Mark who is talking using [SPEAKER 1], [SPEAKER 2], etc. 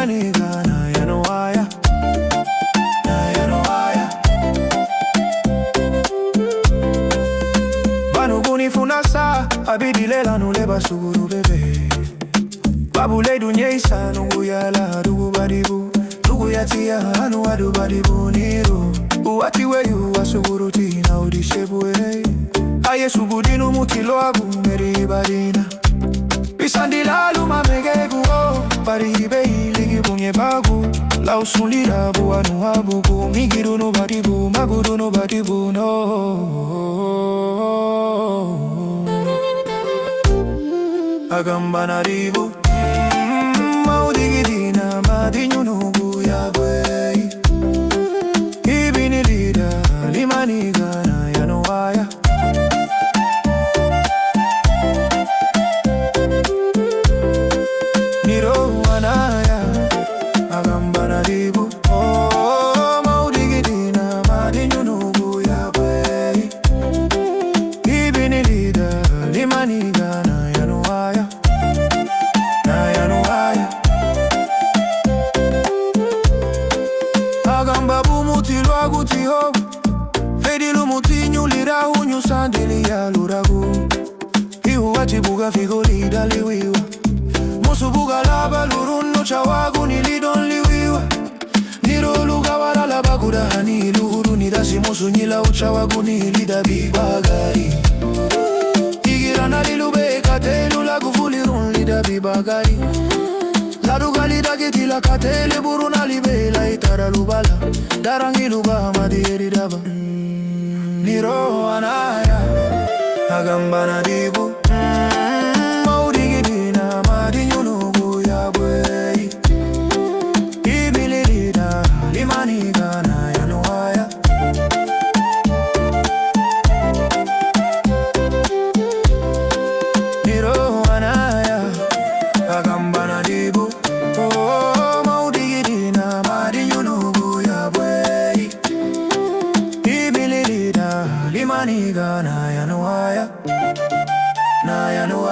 [SPEAKER 1] limaniga na yanwaya, na yanwaya. Banu gunifuna sa abidilela nuleba suguru bebe. Babule dunyesa nungu yala dugu badibu, dugu yatia anu adu badibu niru. Uwati weyu wasuguru tina udishebu aye subudinu mutilo agu meri badina. Bisandila luma megegu o baribe iligi bunye bagu. La usulira buanu habugu migiru no badibu maguru no badibu no. Agamba na ribu maudigidina madinyu nugu ya bwei. Ibini lida limaniga na yanwaya. Niro wanaya agamba na ribu maudigidina madinyu nugu ya bwei. Ibini lida limaniga na yanwaya, na yanwaya. Agamba bumutilo agutiho fedilu mutinyu lirahu nyusandili ya luragu. Ihu watibuga figoli daliwiwa musubuga laba lurunno chawagu nilidon liwiwa. Niro luga warala baguda hani luhuru nidasi musu nyila uchawagu nilida bibagari. Igirana lilube katelu lagu fulirun lida bibagari. Laduga lida kitila katele buruna libela itara lubala. Darangi luba madieri daba. Niro anaya agamba na dibu maudigidina madinyu nugu ya bwei. Ibilirida limaniga na yanwaya. Niro anaya agamba na dibu maudigidina madinyu nugu ya bwei. Ibilirida limaniga na yanwaya, na yanwaya.